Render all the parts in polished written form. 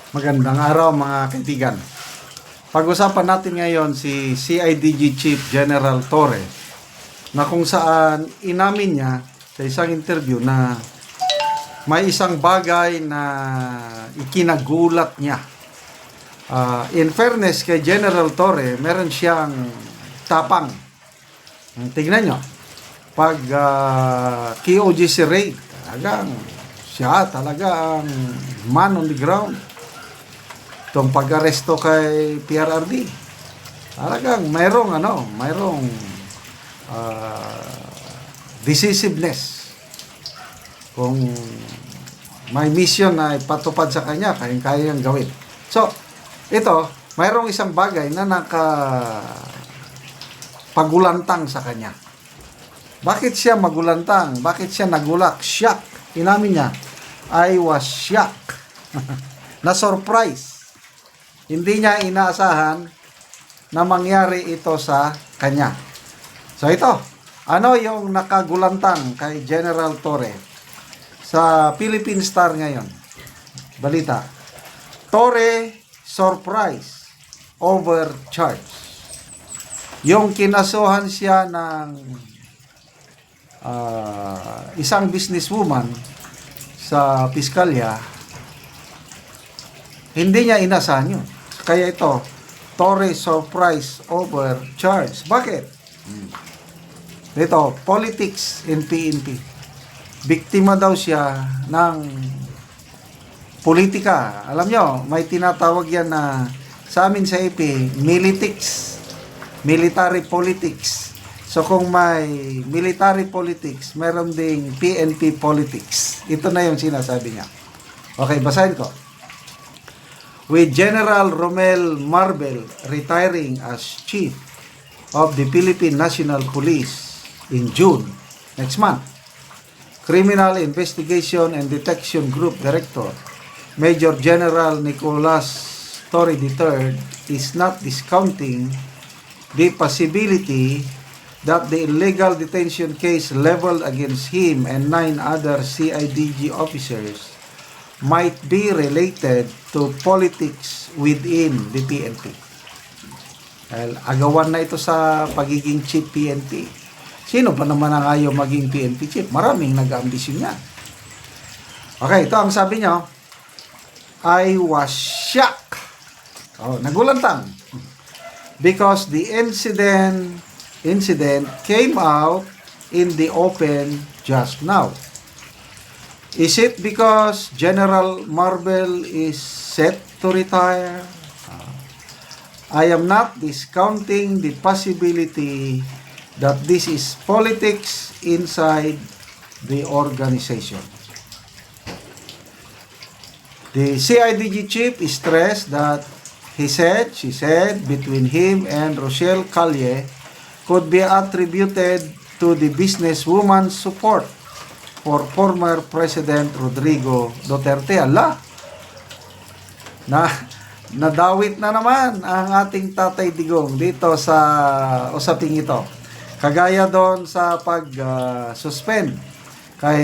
Magandang araw mga kaibigan. Pag-usapan natin ngayon si CIDG Chief General Torre na kung saan inamin niya sa isang interview na may isang bagay na ikinagulat niya. In fairness kay General Torre, meron siyang tapang. Tignan nyo, pag KOGC raid, siya talaga ang man on the ground. Itong pag-aresto kay PRRD, talagang mayroong decisiveness. Kung may mission na ipatupad sa kanya, kaya niyang gawin. So, ito, mayroong isang bagay na pagulantang sa kanya. Bakit siya magulantang? Bakit siya nagulat? Shock. Inamin niya, I was shocked. Na-surprise. Hindi niya inaasahan na mangyari ito sa kanya. So ito, ano yung nakagulantang kay General Torre sa Philippine Star ngayon? Balita. Torre surprise overcharge. Yung kinasuhan siya ng isang businesswoman sa piskalya, hindi niya inasahan yun. Kaya ito, Torre surprise overcharge. Bakit? Ito, politics in PNP. Biktima daw siya ng politika. Alam nyo, may tinatawag yan na sa amin sa AP, militics. Military politics. So kung may military politics, meron ding PNP politics. Ito na yung sinasabi niya. Okay, basahin ko. With General Romel Marbel retiring as Chief of the Philippine National Police in June next month, Criminal Investigation and Detection Group Director Major General Nicolas Torre III is not discounting the possibility that the illegal detention case leveled against him and 9 other CIDG officers might be related to politics within the PNP. Agawan na ito sa pagiging chief PNP. Sino pa naman ang ayaw maging PNP chief? Maraming nag-ambisyon niya. Okay, ito ang sabi niyo. I was shocked. Nagulantang. Because the incident came out in the open just now. Is it because General Marbel is set to retire? I am not discounting the possibility that this is politics inside the organization. The CIDG chief stressed that she said, between him and Rochelle Calle could be attributed to the businesswoman's support for former President Rodrigo Duterte. Nadawit na naman ang ating Tatay Digong dito sa usaping ito. Kagaya doon sa pag-suspend kay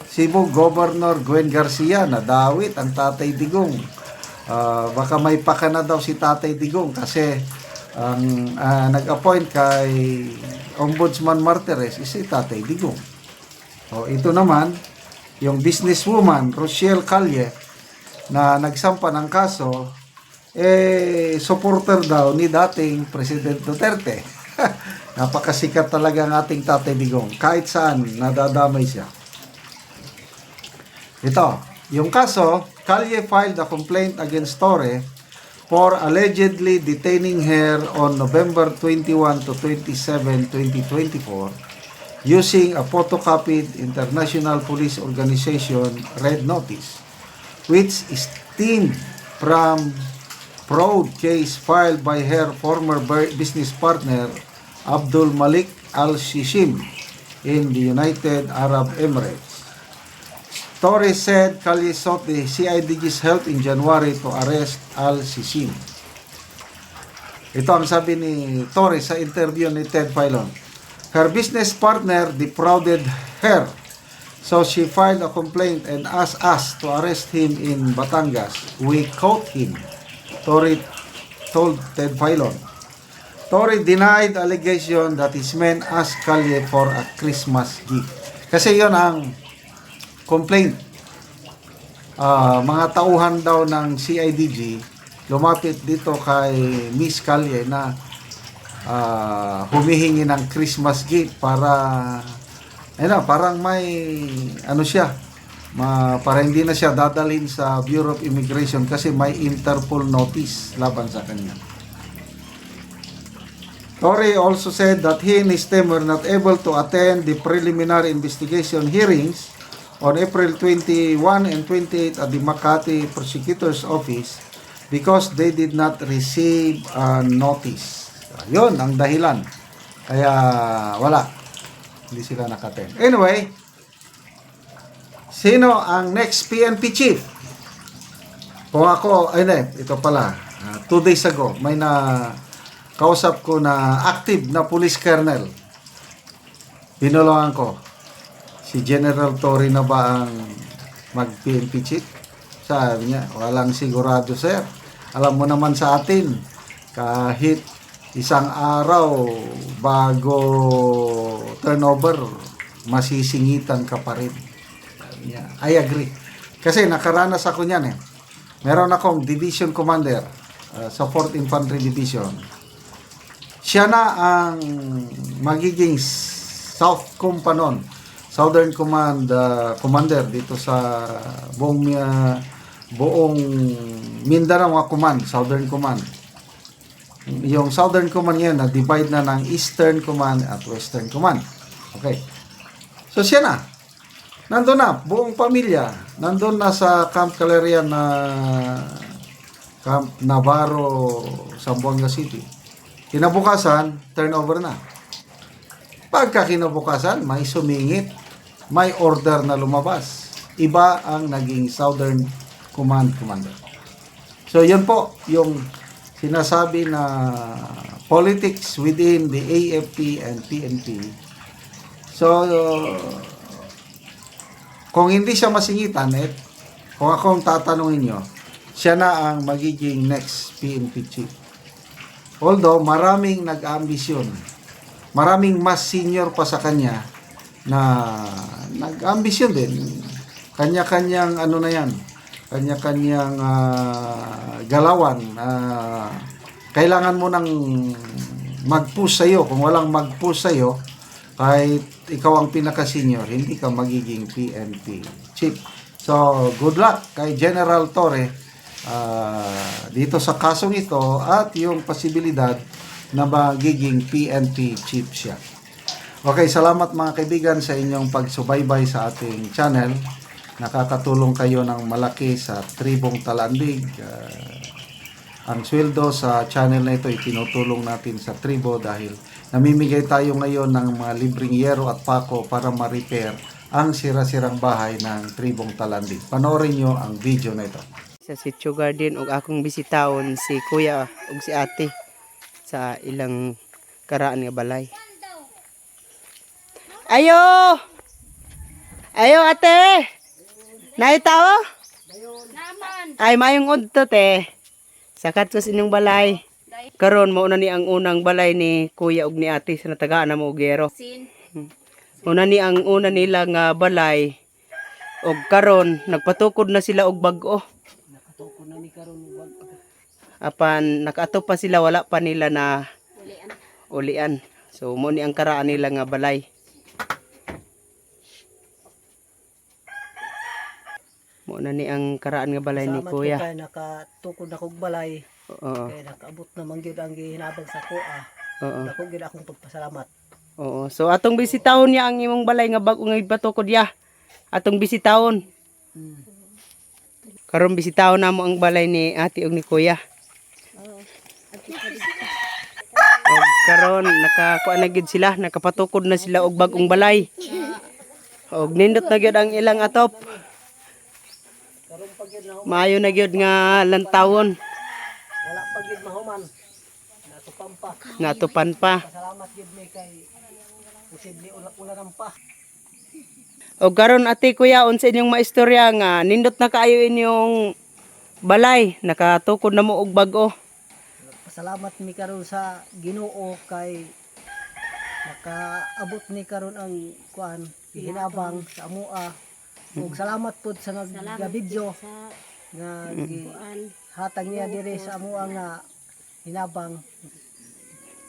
Cebu Governor Gwen Garcia, nadawit ang Tatay Digong. Baka may pakana daw si Tatay Digong kasi ang nag-appoint kay Ombudsman Martires is si Tatay Digong. Ito naman, yung businesswoman, Rochelle Calle, na nagsampa ng kaso, supporter daw ni dating President Duterte. Napakasikat talaga ang ating Tatay Digong. Kahit saan, nadadamay siya. Ito, yung kaso, Calle filed a complaint against Torre for allegedly detaining her on November 21 to 27, 2024, using a photocopied International Police Organization Red Notice, which stemmed from fraud case filed by her former business partner Abdul Malik Al-Shishim in the United Arab Emirates. Torre said Calle sought the CIDG's help in January to arrest Al-Shishim. Ito ang sabi ni Torre sa interview ni Ted Filon. Her business partner defrauded her So she filed a complaint and asked us to arrest him in Batangas. We caught him, Tory told Ted Filon. Tory denied allegation that his men asked Calye for a Christmas gift. Kasi yon ang complaint. Mga tauhan daw ng CIDG lumapit dito kay Miss Calye na humihingi ng Christmas gift para parang may siya, para hindi na siya dadalhin sa Bureau of Immigration kasi may Interpol notice laban sa kanya. Tory also said that he and his team were not able to attend the preliminary investigation hearings on April 21 and 28 at the Makati Prosecutor's Office because they did not receive a notice. Yun ang dahilan. Kaya wala. Hindi sila nakaten. Anyway, sino ang next PNP chief? Kung ako, ito pala. 2 days ago, may kausap ko na active na police colonel. Binulungan ko. Si General Tory na ba ang mag-PNP chief? Sabi niya, walang sigurado, sir. Alam mo naman sa atin, kahit isang araw bago turnover, masisingitan ka pa rin. Sabi niya, I agree. Kasi nakaranas ako niyan . Meron akong division commander sa 4th Infantry Division. Siya na ang magiging Southern Command commander dito sa buong Mindanao Command, Southern Command. Yung Southern Command yan, na-divide na ng Eastern Command at Western Command. Okay. So siya na. Nandun na, buong pamilya. Nandun na sa Camp Calerian na Camp Navarro, Zamboanga City. Kinabukasan, turnover na. Pagka kinabukasan, may sumingit, may order na lumabas. Iba ang naging Southern Command Commander. So, yun po yung sinasabi na politics within the AFP and PNP. So, kung hindi siya masingitan, kung akong tatanungin nyo, siya na ang magiging next PNP chief. Although, maraming nag-ambisyon. Maraming mas senior pa sa kanya na nag-ambisyon din. Kanya-kanyang kanya-kanyang galawan. Kailangan mo nang mag-push sa'yo. Kung walang mag-push sa'yo, kahit ikaw ang pinaka-senior, hindi ka magiging PNP chief. So, good luck kay General Torre dito sa kasong ito at yung posibilidad na magiging PNP chief siya. Okay, salamat mga kaibigan sa inyong pagsubaybay sa ating channel. Nakakatulong kayo ng malaki sa Tribong Talandig. Ang sweldo sa channel na ito itinutulong natin sa tribo dahil namimigay tayo ngayon ng mga libreng yero at pako para ma-repair ang sira-sirang bahay ng Tribong Talandig. Panoorin nyo ang video na ito. Sa Sitio Garden ug akong bisitahon si kuya ug si ate sa ilang karaan nga balay. Ayo! Ayo ate! Naitaw? Ay mayong udto te. Sakat ko sa inyong balay. Karon mao na ni ang unang balay ni kuya ug ni ate sa natagaan na mo gero. Una ni ang una nila nga balay ug karon nagpatukod na sila og bag-o. Apan nakaato pa sila wala pa nila na ulian. So mo ni ang karaan nila nga balay. Mo na ni ang karaan nga balay ni kuya. Kaya nakatukod na kog balay. Oo. Kaya nakaabot naman gyud ang gihinabang sa kuha. Oo. Dako gyud akong pagpasalamat. Oo. So atong bisitahon niya ang imong balay nga bag-o nga ipatukod ya. Atong bisitahon. Karon bisitahon namo ang balay ni ate ug ni kuya. Og karon nakakuha na gid sila, nakapatukod na sila og bag-ong balay. Og nindot na gyud ang ilang atop. Maayo na gyud nga lantawon. Wala pa gyud mahuman. Natupan pa. Natupan pa. Pasalamat gyud mi kay posible ula-ulanan pa. O karon ate kuya unsa inyong maistorya nga nindot na kaayo inyong balay nakatukod na mo og bag-o. Pasalamat mi karon sa Ginoo kay nakaabot ni karon ang kuan hinabang sa amoa. Ug salamat pud sa nagabidyo nga hatag niya diri sa amoa nga hinabang.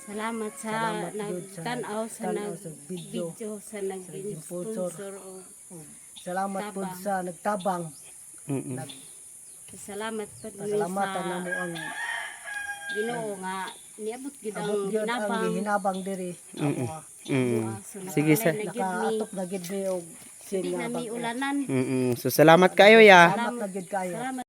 Salamat sa Salamat gud sa nagtanaw sa tanaw sa video. nag-video sa nag-sponsor o Salamat pud sa nagtabang. Mm. salamat pa din Pasalamatan sa namo ang Ginoo nga niabot gid abot ang gyud ang ginabang. gihinabang diri. Amoa. Mm. Sige sa. Nakaatok na gid mi og Di na mi ulanan. So salamat kayo ya. salamat na gid kayo. Salamat.